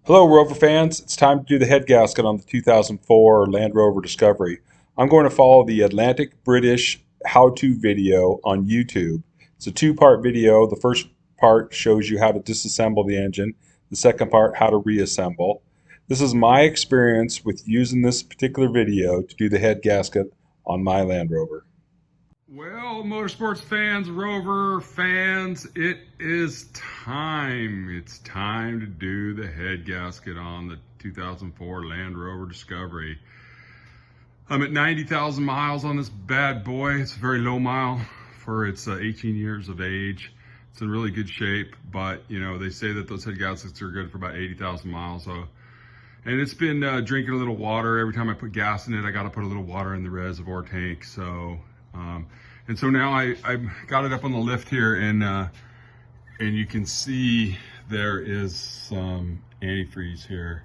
Hello, Rover fans. It's time to do the head gasket on the 2004 Land Rover Discovery. I'm going to follow the Atlantic British how-to video on YouTube. It's a two-part video. The first part shows you how to disassemble the engine. The second part, how to reassemble. This is my experience with using this particular video to do the head gasket on my Land Rover. Well, motorsports fans, Rover fans, it is time. It's time to do the head gasket on the 2004 Land Rover Discovery. I'm at 90,000 miles on this bad boy. It's a very low mile for its 18 years of age. It's in really good shape, but you know, they say that those head gaskets are good for about 80,000 miles. And it's been drinking a little water. Every time I put gas in it, I got to put a little water in the reservoir tank. And so now I've got it up on the lift here, and you can see there is some antifreeze here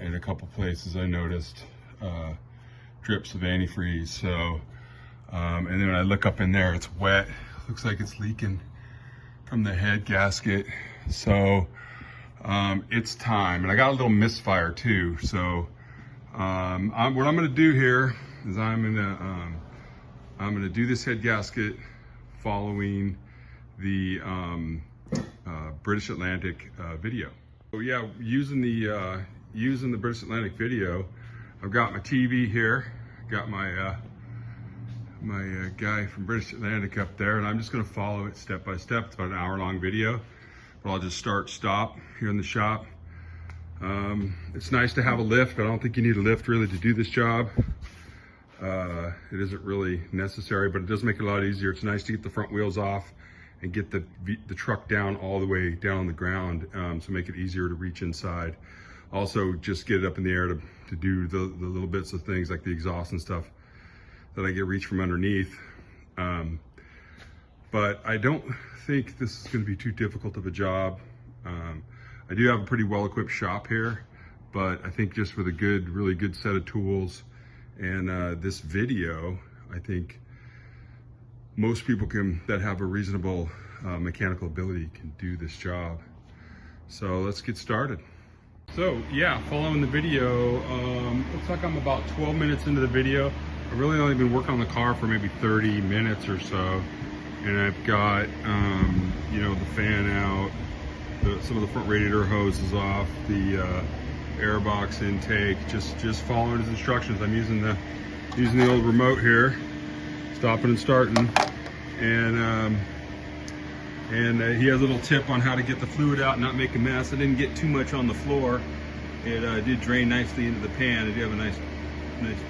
in a couple places. I noticed drips of antifreeze. So, and then when I look up in there, it's wet. Looks like it's leaking from the head gasket. So it's time, and I got a little misfire too. So what I'm going to do here is I'm going to do this head gasket following the British Atlantic video. So yeah, using the British Atlantic video, I've got my TV here, got my my guy from British Atlantic up there, and I'm just going to follow it step by step. It's about an hour-long video, but I'll just stop here in the shop. It's nice to have a lift, but I don't think you need a lift really to do this job. It isn't really necessary, but it does make it a lot easier. It's nice to get the front wheels off and get the truck down all the way down on the ground, so make it easier to reach inside. Also, just get it up in the air to do the little bits of things like the exhaust and stuff that I get reach from underneath. But I don't think this is going to be too difficult of a job. I do have a pretty well-equipped shop here, but I think just with a really good set of tools and this video, I think most people that have a reasonable mechanical ability can do this job. So let's get started. So yeah, following the video, looks like I'm about 12 minutes into the video. I've really only been working on the car for maybe 30 minutes or so. And I've got, you know, the fan out, some of the front radiator hoses off, the air box intake, just following his instructions. I'm using the old remote here, stopping and starting, and he has a little tip on how to get the fluid out and not make a mess. I didn't get too much on the floor. It did drain nicely into the pan. I do have a nice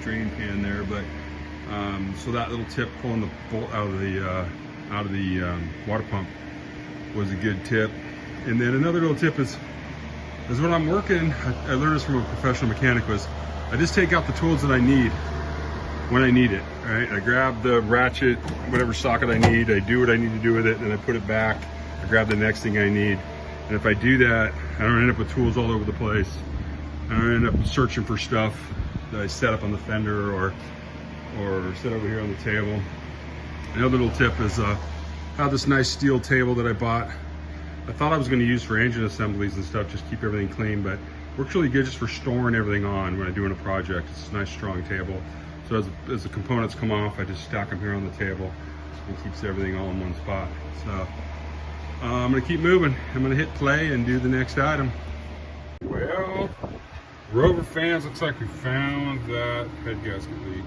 drain pan there, but so that little tip, pulling the bolt out of the water pump, was a good tip. And then another little tip is when I'm working, I learned this from a professional mechanic, was I just take out the tools that I need when I need it, right? I grab the ratchet, whatever socket I need, I do what I need to do with it, and I put it back. I grab the next thing I need. And if I do that, I don't end up with tools all over the place. I don't end up searching for stuff that I set up on the fender or set over here on the table. Another little tip is I have this nice steel table that I bought. I thought I was going to use for engine assemblies and stuff, just keep everything clean, but works really good just for storing everything on when I'm doing a project. It's a nice strong table. So as the components come off, I just stack them here on the table and keeps everything all in one spot. So I'm going to keep moving. I'm going to hit play and do the next item. Well, Rover fans, looks like we found that head gasket leak.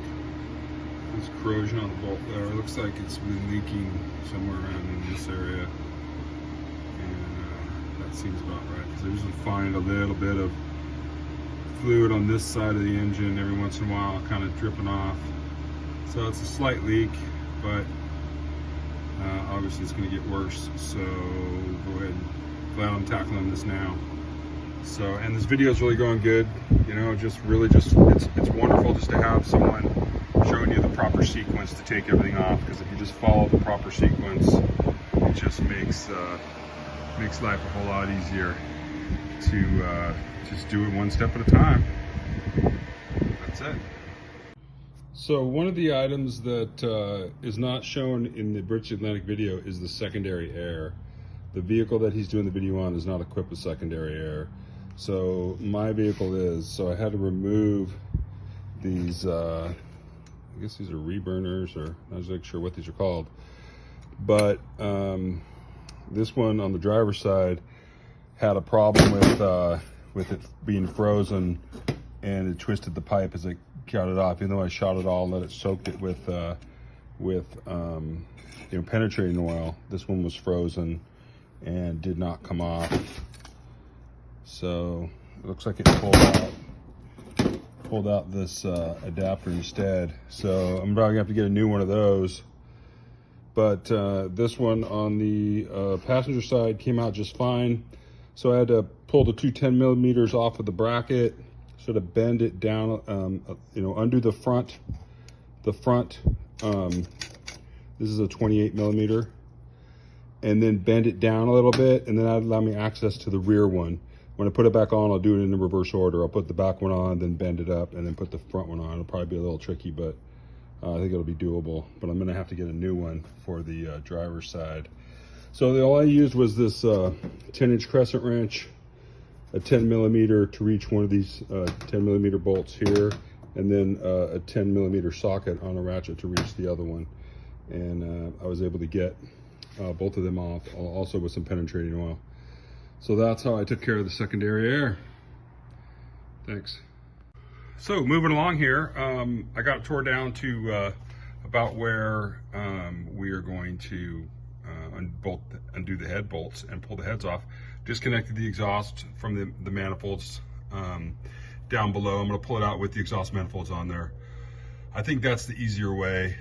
There's corrosion on the bolt there. It looks like it's been leaking somewhere around in this area. That seems about right, because I usually find a little bit of fluid on this side of the engine every once in a while, kind of dripping off. So it's a slight leak, but obviously it's going to get worse. So go ahead and plan on tackling this now. So, and this video is really going good. You know, it's wonderful just to have someone showing you the proper sequence to take everything off, because if you just follow the proper sequence, it just makes life a whole lot easier to just do it one step at a time. That's it. So one of the items that is not shown in the British Atlantic video is the secondary air. The vehicle that he's doing the video on is not equipped with secondary air. So my vehicle is, so I had to remove these, I guess these are reburners, or I'm not exactly sure what these are called. But this one on the driver's side had a problem with it being frozen, and it twisted the pipe as it got it off. Even though I shot it all and let it soak it with penetrating oil, this one was frozen and did not come off. So it looks like it pulled out this adapter instead. So I'm probably gonna have to get a new one of those. But this one on the passenger side came out just fine. So I had to pull the two 10 millimeters off of the bracket, sort of bend it down, undo the front. This is a 28 millimeter, and then bend it down a little bit, and then that'll allow me access to the rear one. When I put it back on, I'll do it in the reverse order. I'll put the back one on, then bend it up, and then put the front one on. It'll probably be a little tricky, but I think it'll be doable. But I'm gonna have to get a new one for the driver's side. So all I used was this 10-inch crescent wrench, a 10 millimeter to reach one of these 10 millimeter bolts here, and then a 10 millimeter socket on a ratchet to reach the other one. And I was able to get both of them off, also with some penetrating oil. So that's how I took care of the secondary air. Thanks. So moving along here, I got it tore down to about where we are going to undo the head bolts and pull the heads off. Disconnected the exhaust from the manifolds down below. I'm going to pull it out with the exhaust manifolds on there. I think that's the easier way,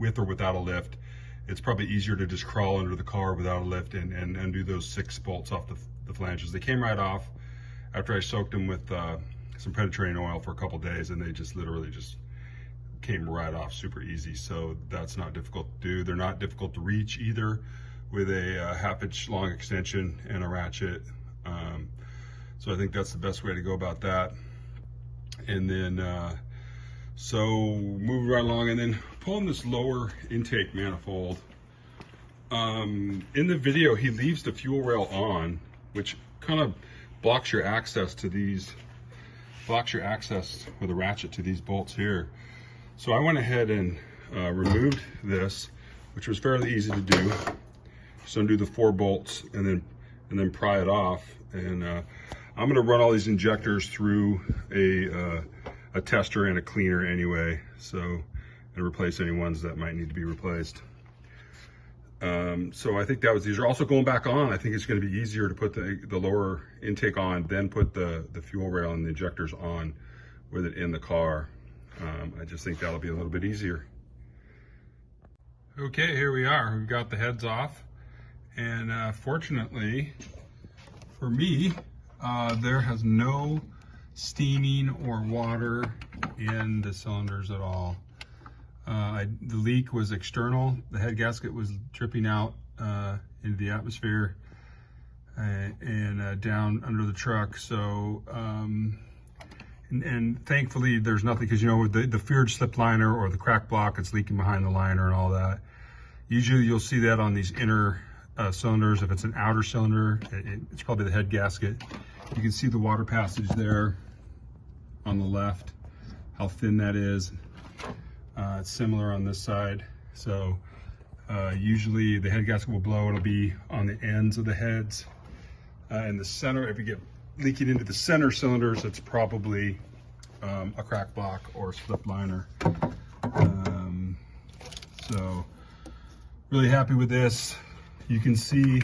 with or without a lift. It's probably easier to just crawl under the car without a lift and undo those 6 bolts off the flanges. They came right off after I soaked them with some penetrating oil for a couple days, and they just literally just came right off super easy. So that's not difficult to do. They're not difficult to reach either, with a 1/2-inch long extension and a ratchet. So I think that's the best way to go about that. And then so moving right along, and then pulling this lower intake manifold. In the video, he leaves the fuel rail on, which kind of blocks your access to these, with a ratchet to these bolts here. So I went ahead and removed this, which was fairly easy to do. Just undo the 4 bolts and then pry it off. And I'm going to run all these injectors through a tester and a cleaner anyway, so, and replace any ones that might need to be replaced. So I think these are also going back on. I think it's going to be easier to put the lower intake on, then put the fuel rail and the injectors on with it in the car. I just think that'll be a little bit easier. Okay, here we are. We've got the heads off, and fortunately for me, there has no steaming or water in the cylinders at all. The leak was external. The head gasket was dripping out into the atmosphere and down under the truck. So, and thankfully there's nothing, because the feared slip liner or the crack block, it's leaking behind the liner and all that. Usually you'll see that on these inner cylinders. If it's an outer cylinder, it's probably the head gasket. You can see the water passage there on the left, how thin that is. It's similar on this side. So usually the head gasket will blow. It'll be on the ends of the heads. In the center, if you get leaking into the center cylinders, it's probably a crack block or slip liner. So really happy with this. You can see,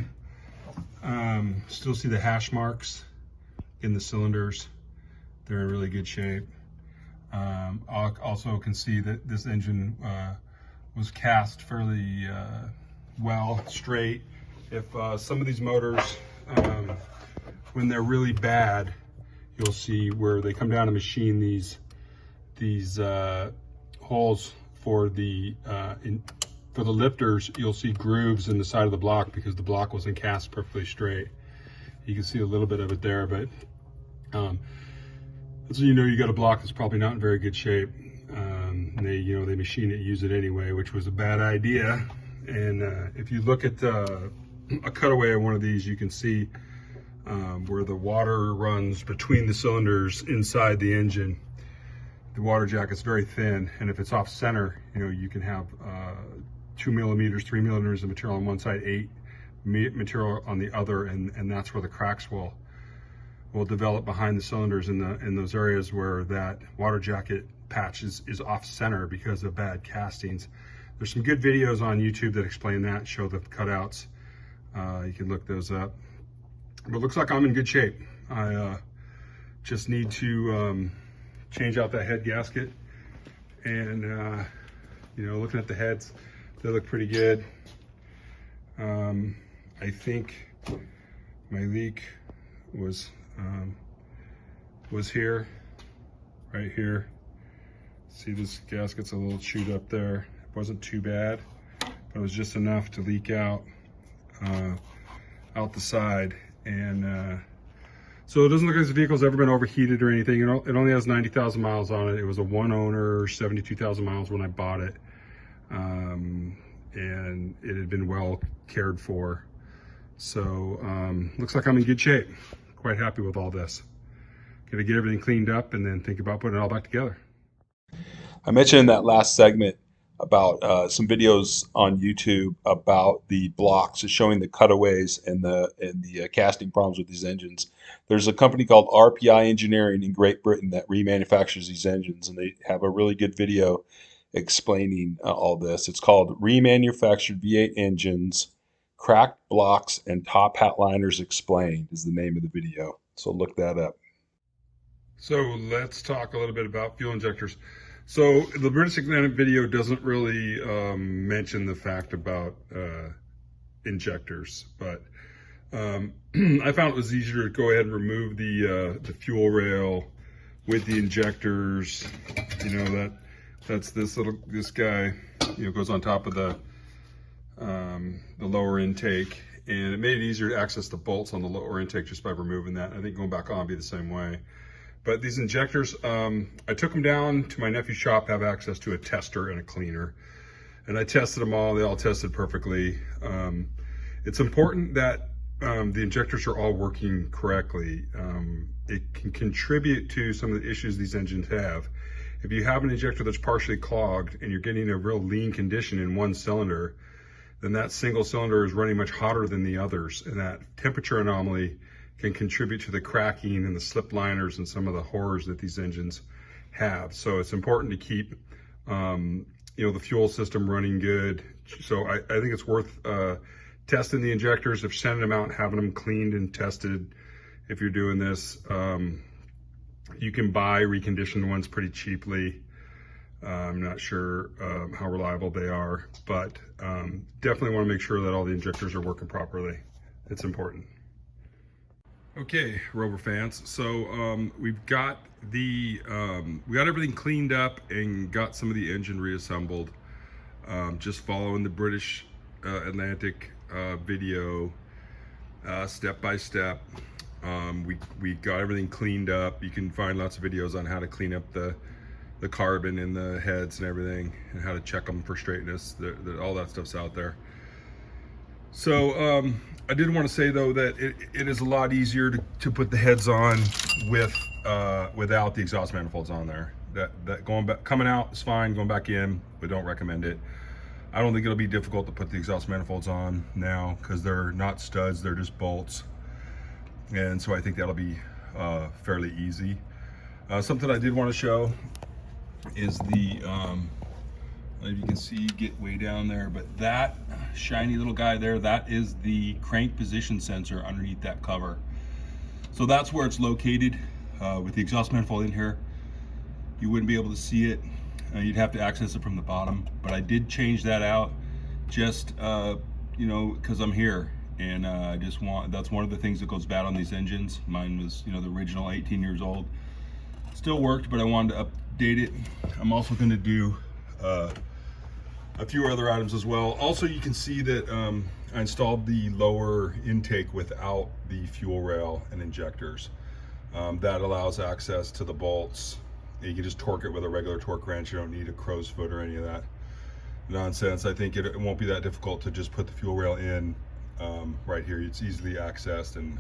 still see the hash marks in the cylinders. They're in really good shape. Also can see that this engine was cast fairly well, straight. If some of these motors, when they're really bad, you'll see where they come down and machine these holes for the lifters. You'll see grooves in the side of the block because the block wasn't cast perfectly straight. You can see a little bit of it there, but so you got a block that's probably not in very good shape. They machine it, use it anyway, which was a bad idea. And if you look at a cutaway of one of these, you can see where the water runs between the cylinders inside the engine. The water jacket's very thin, and if it's off center, you can have 2 millimeters, 3 millimeters of material on one side, 8 material on the other, and that's where the cracks will develop behind the cylinders in those areas where that water jacket patch is off center because of bad castings. There's some good videos on YouTube that explain that, show the cutouts. You can look those up. But it looks like I'm in good shape. I just need to change out that head gasket, and looking at the heads, they look pretty good. I think my leak was here, right here. See, this gasket's a little chewed up there. It wasn't too bad, but it was just enough to leak out the side. And so it doesn't look like this vehicle's ever been overheated or anything. It only has 90,000 miles on it. It was a one owner, 72,000 miles when I bought it. And it had been well cared for. So looks like I'm in good shape. Quite happy with all this. Gonna get everything cleaned up and then think about putting it all back together. I mentioned in that last segment about some videos on YouTube about the blocks, showing the cutaways and the casting problems with these engines. There's a company called RPI Engineering in Great Britain that remanufactures these engines, and they have a really good video explaining all this. It's called Remanufactured V8 Engines, Cracked Blocks and Top Hat Liners Explained is the name of the video. So look that up. So let's talk a little bit about fuel injectors. So the British Atlantic video doesn't really mention the fact about injectors, but I found it was easier to go ahead and remove the fuel rail with the injectors. That's this guy, goes on top of the lower intake, and it made it easier to access the bolts on the lower intake just by removing that. I think going back on would be the same way. But these injectors, I took them down to my nephew's shop, have access to a tester and a cleaner. And I tested them all, they all tested perfectly. It's important that the injectors are all working correctly. It can contribute to some of the issues these engines have. If you have an injector that's partially clogged and you're getting a real lean condition in one cylinder, then that single cylinder is running much hotter than the others, and that temperature anomaly can contribute to the cracking and the slip liners and some of the horrors that these engines have. So it's important to keep the fuel system running good. So I think it's worth testing the injectors, if sending them out and having them cleaned and tested. If you're doing this, you can buy reconditioned ones pretty cheaply. I'm not sure how reliable they are, but definitely want to make sure that all the injectors are working properly. It's important. Okay, Rover fans. So we've got everything cleaned up and got some of the engine reassembled. Just following the British Atlantic video, step by step. We got everything cleaned up. You can find lots of videos on how to clean up the carbon in the heads and everything, and how to check them for straightness. All that stuff's out there. So I did want to say though that it is a lot easier to put the heads on without the exhaust manifolds on there. That going back, coming out is fine, going back in, we don't recommend it. I don't think it'll be difficult to put the exhaust manifolds on now, because they're not studs, they're just bolts. And so I think that'll be fairly easy. Something I did want to show is the if you can see, get way down there, but that shiny little guy there, that is the crank position sensor underneath that cover. So that's where it's located. With the exhaust manifold in here, you wouldn't be able to see it. You'd have to access it from the bottom, but I did change that out just because I'm here, and that's one of the things that goes bad on these engines. Mine was the original 18 years old, still worked, but I wanted to update it. I'm also going to do a few other items as well. Also, you can see that I installed the lower intake without the fuel rail and injectors. That allows access to the bolts. You can just torque it with a regular torque wrench. You don't need a crow's foot or any of that nonsense. I think it won't be that difficult to just put the fuel rail in right here. It's easily accessed, and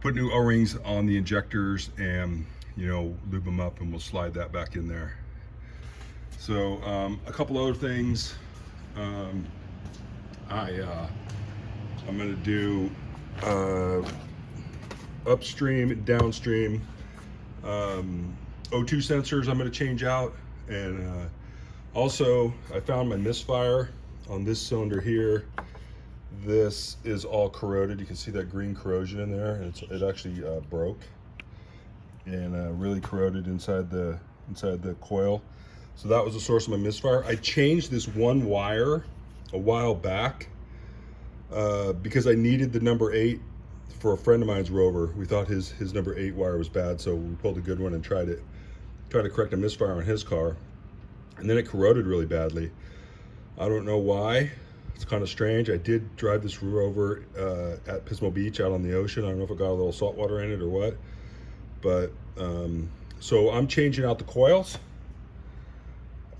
put new O-rings on the injectors and, you know, lube them up, and we'll slide that back in there. So a couple other things. I'm going to do upstream and downstream O2 sensors I'm going to change out, and also I found my misfire on this cylinder here. This is all corroded. You can see that green corrosion in there, and it actually broke and really corroded inside the coil. So that was the source of my misfire. I changed this one wire a while back because I needed the number 8 for a friend of mine's Rover. We thought his number 8 wire was bad, so we pulled a good one and tried to correct a misfire on his car, and then it corroded really badly. I don't know why. It's kind of strange. I did drive this Rover at Pismo Beach out on the ocean. I don't know if it got a little salt water in it or what, but so I'm changing out the coils,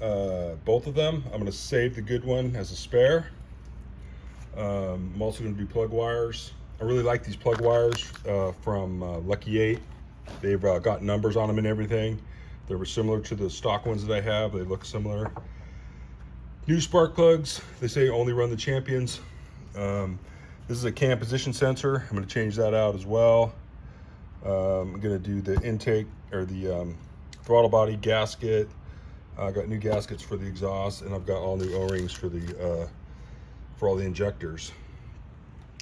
both of them. I'm going to save the good one as a spare. I'm also going to do plug wires. I really like these plug wires from Lucky 8. They've got numbers on them and everything. They were similar to the stock ones that I have. They look similar. New spark plugs. They say only run the champions. This is a cam position sensor. I'm going to change that out as well. I'm going to do the intake or the throttle body gasket. I got new gaskets for the exhaust, and I've got all new O-rings for all the injectors.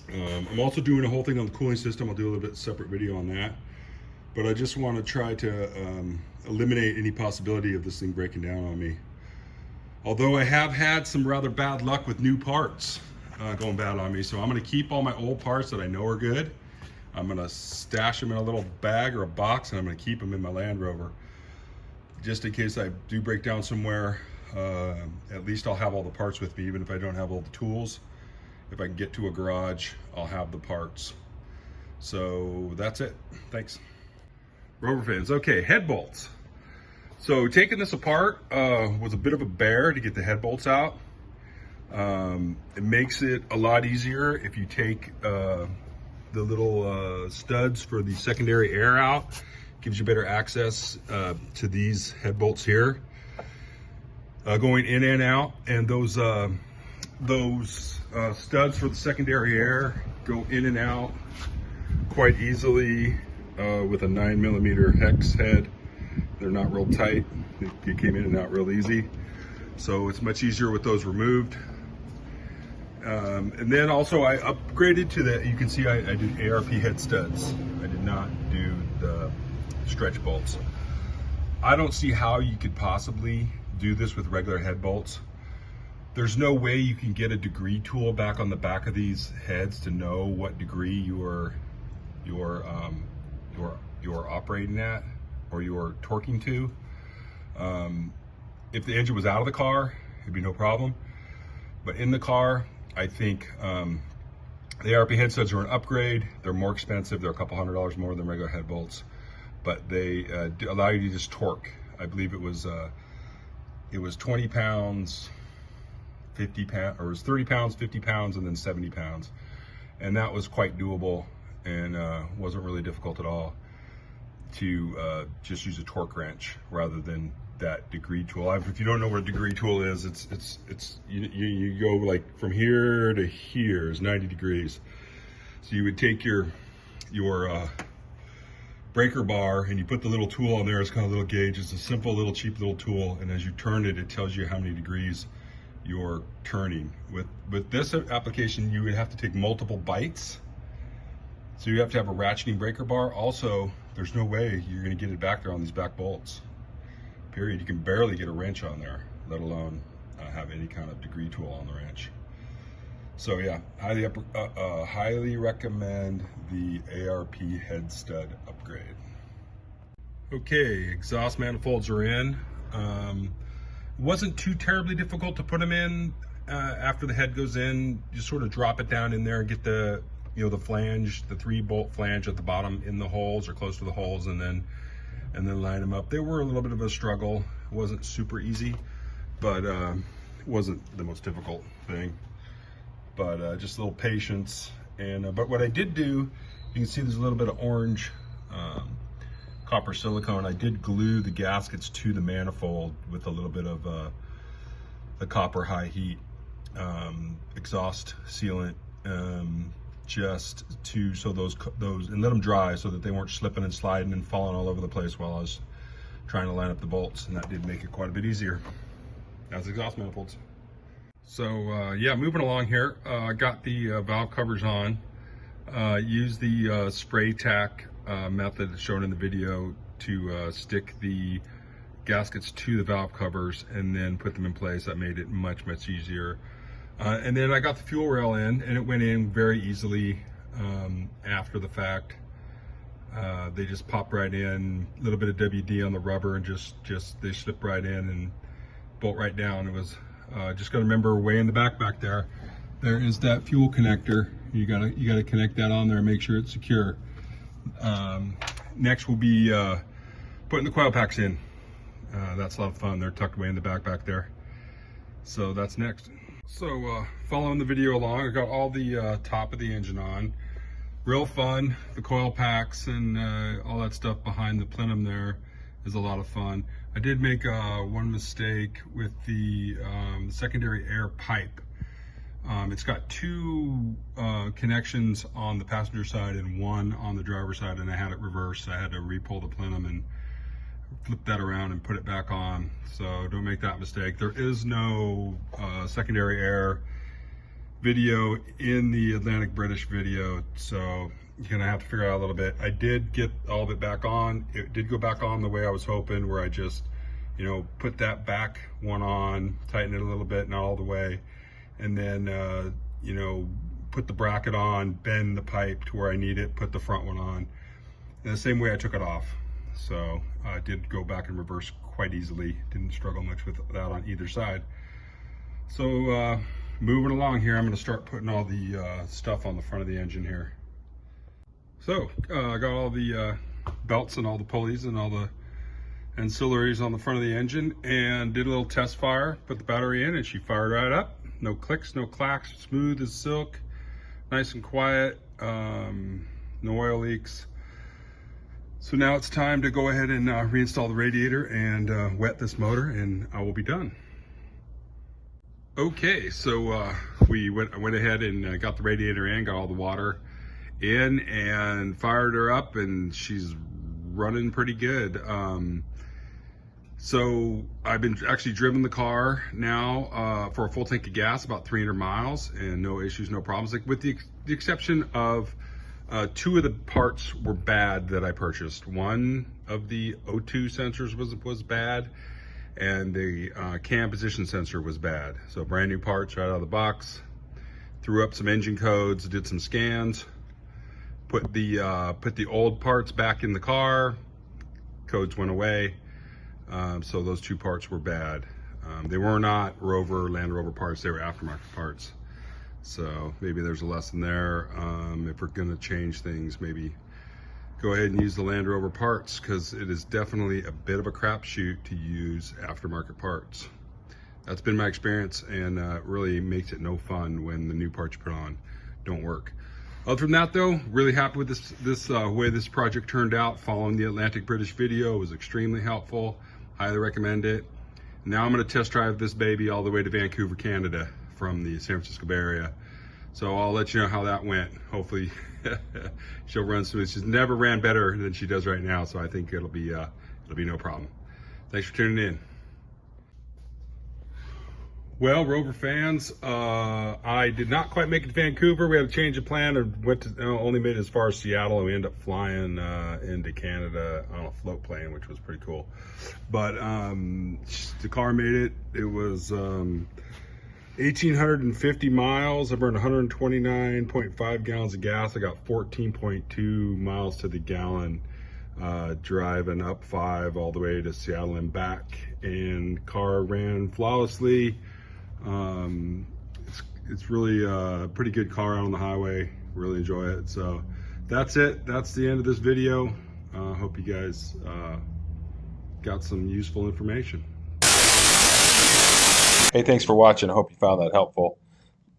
I'm also doing a whole thing on the cooling system. I'll do a little bit separate video on that, but I just want to try to eliminate any possibility of this thing breaking down on me. Although I have had some rather bad luck with new parts going bad on me, so I'm going to keep all my old parts that I know are good. I'm going to stash them in a little bag or a box, and I'm going to keep them in my Land Rover, just in case I do break down somewhere. At least I'll have all the parts with me, even if I don't have all the tools. If I can get to a garage, I'll have the parts. So that's it. Thanks. Rover fans. Okay, head bolts. So taking this apart was a bit of a bear to get the head bolts out. It makes it a lot easier if you take the little studs for the secondary air out. Gives you better access to these head bolts here. Going in and out, and those studs for the secondary air go in and out quite easily with a 9mm hex head. They're not real tight. They came in and out real easy. So it's much easier with those removed. And then also I upgraded to the, you can see I did ARP head studs. I did not do the stretch bolts. I don't see how you could possibly do this with regular head bolts. There's no way you can get a degree tool back on the back of these heads to know what degree you're operating at or you're torquing to. If the engine was out of the car, it'd be no problem. But in the car, I think the ARP head studs are an upgrade. They're more expensive. They're a couple $100 more than regular head bolts, but they allow you to just torque. I believe it was 20 pounds, 50 pounds, or it was 30 pounds, 50 pounds, and then 70 pounds. And that was quite doable and wasn't really difficult at all to just use a torque wrench rather than that degree tool. If you don't know what a degree tool is, you go like from here to here is 90 degrees. So you would take your breaker bar and you put the little tool on there. It's kind of a little gauge. It's a simple little cheap little tool, and as you turn it, it tells you how many degrees you're turning. With this application, you would have to take multiple bites. So you have to have a ratcheting breaker bar. Also, there's no way you're going to get it back there on these back bolts. Period. You can barely get a wrench on there, let alone have any kind of degree tool on the wrench. So yeah, highly recommend the ARP head stud upgrade. Okay, exhaust manifolds are in. Wasn't too terribly difficult to put them in. After the head goes in, you sort of drop it down in there and get the the flange, the 3-bolt flange at the bottom in the holes or close to the holes, and then line them up. They were a little bit of a struggle. It wasn't super easy, but it wasn't the most difficult thing. But just a little patience. And but what I did do You can see there's a little bit of orange copper silicone. I did glue the gaskets to the manifold with a little bit of the copper high heat exhaust sealant, just to so those and let them dry so that they weren't slipping and sliding and falling all over the place while I was trying to line up the bolts, and that did make it quite a bit easier as exhaust manifolds. So yeah, moving along here, I got the valve covers on. Use the spray tack method shown in the video to stick the gaskets to the valve covers and then put them in place. That made it much easier. And then I got the fuel rail in, and it went in very easily after the fact. They just popped right in, a little bit of WD on the rubber, and just they slip right in and bolt right down. It was just gotta remember, way in the back there is that fuel connector. You gotta connect that on there and make sure it's secure. Next we'll be putting the coil packs in. That's a lot of fun. They're tucked away in the back there. So that's next. So following the video along, I got all the top of the engine on. Real fun. The coil packs and all that stuff behind the plenum there is a lot of fun. I did make one mistake with the secondary air pipe. It's got two connections on the passenger side and one on the driver's side, and I had it reversed. I had to re-pull the plenum and flip that around and put it back on. So don't make that mistake. There is no secondary air video in the Atlantic British video, so you're gonna have to figure out a little bit. I did get all of it back on. It did go back on the way I was hoping, where I just, you know, put that back one on, tighten it a little bit, not all the way, and then you know, put the bracket on, bend the pipe to where I need it, put the front one on, and the same way I took it off. So I did go back and reverse quite easily. Didn't struggle much with that on either side. So moving along here, I'm going to start putting all the stuff on the front of the engine here. So I got all the belts and all the pulleys and all the ancillaries on the front of the engine, and did a little test fire. Put the battery in and she fired right up. No clicks, no clacks, smooth as silk, nice and quiet, no oil leaks. So now it's time to go ahead and reinstall the radiator and wet this motor, and I will be done. Okay, so I went ahead and got the radiator in, got all the water in, and fired her up, and she's running pretty good. So I've been actually driven the car now for a full tank of gas, about 300 miles, and no issues, no problems, like with the exception of two of the parts were bad that I purchased. One of the O2 sensors was bad, and the cam position sensor was bad. So brand new parts right out of the box. Threw up some engine codes, did some scans, put the old parts back in the car. Codes went away. So those two parts were bad. They were not Rover, Land Rover parts, they were aftermarket parts. So maybe there's a lesson there. If we're gonna change things, maybe go ahead and use the Land Rover parts, because it is definitely a bit of a crapshoot to use aftermarket parts. That's been my experience, and really makes it no fun when the new parts you put on don't work. Other than that though, really happy with this way this project turned out. Following the Atlantic British video was extremely helpful. Highly recommend it. Now I'm gonna test drive this baby all the way to Vancouver, Canada from the San Francisco Bay Area. So I'll let you know how that went. Hopefully she'll run smooth. She's never ran better than she does right now, so I think it'll be no problem. Thanks for tuning in. Well, Rover fans, I did not quite make it to Vancouver. We had a change of plan. I only made it as far as Seattle, and we ended up flying into Canada on a float plane, which was pretty cool. But the car made it. It was 1,850 miles. I burned 129.5 gallons of gas. I got 14.2 miles to the gallon, driving up 5 all the way to Seattle and back. And car ran flawlessly. It's really a pretty good car out on the highway. Really enjoy it. So that's it. That's the end of this video. Hope you guys got some useful information. Hey, thanks for watching. I hope you found that helpful.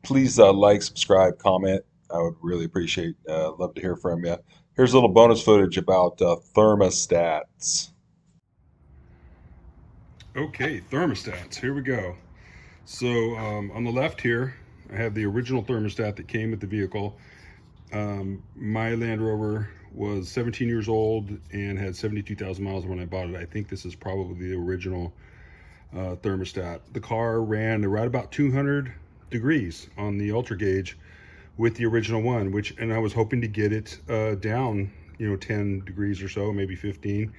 Please like, subscribe, comment, I would really appreciate, love to hear from you. Here's a little bonus footage about thermostats. Okay, thermostats. Here we go. So on the left here, I have the original thermostat that came with the vehicle. My Land Rover was 17 years old and had 72,000 miles when I bought it. I think this is probably the original thermostat. The car ran right about 200 degrees on the ultra gauge with the original one, and I was hoping to get it down, 10 degrees or so, maybe 15,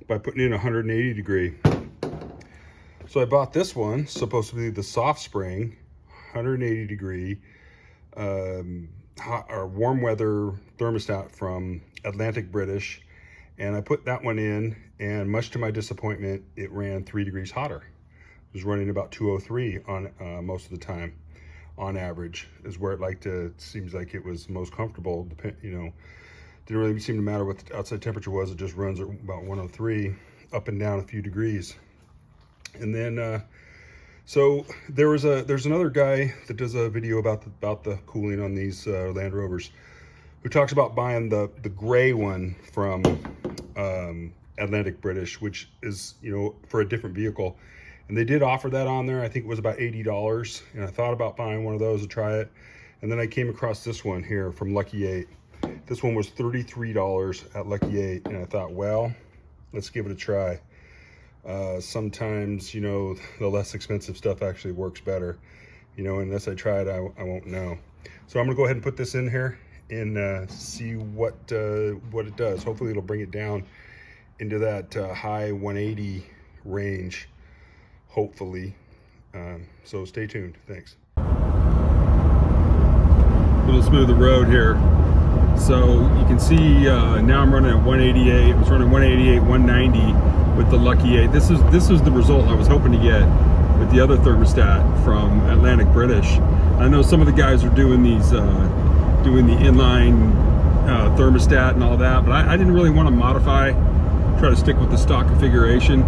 by putting in 180 degree. So I bought this one, supposed to be the soft spring, 180 degree, hot or warm weather thermostat from Atlantic British, and I put that one in, and much to my disappointment, it ran 3 degrees hotter. It was running about 203 on most of the time, on average, is where it seems like it was most comfortable. Didn't really seem to matter what the outside temperature was. It just runs at about 103, up and down a few degrees. And then, so there's another guy that does a video about the cooling on these Land Rovers, who talks about buying the gray one from Atlantic British, which is, for a different vehicle. And they did offer that on there. I think it was about $80. And I thought about buying one of those to try it. And then I came across this one here from Lucky 8. This one was $33 at Lucky 8. And I thought, well, let's give it a try. Sometimes, the less expensive stuff actually works better. Unless I try it, I won't know. So I'm gonna go ahead and put this in here and see what it does. Hopefully it'll bring it down into that high 180 range, hopefully. So stay tuned. Thanks. A little smooth the road here. So you can see now I'm running at 188. I was running 188, 190 with the Lucky 8. This is the result I was hoping to get with the other thermostat from Atlantic British. I know some of the guys are doing these, doing the inline thermostat and all that, but I didn't really want to modify, try to stick with the stock configuration.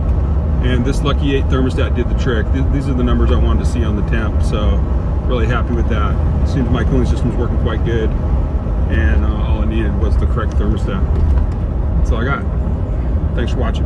And this Lucky 8 thermostat did the trick. These are the numbers I wanted to see on the temp, so really happy with that. It seems my cooling system is working quite good, and all I needed was the correct thermostat. That's all I got. Thanks for watching.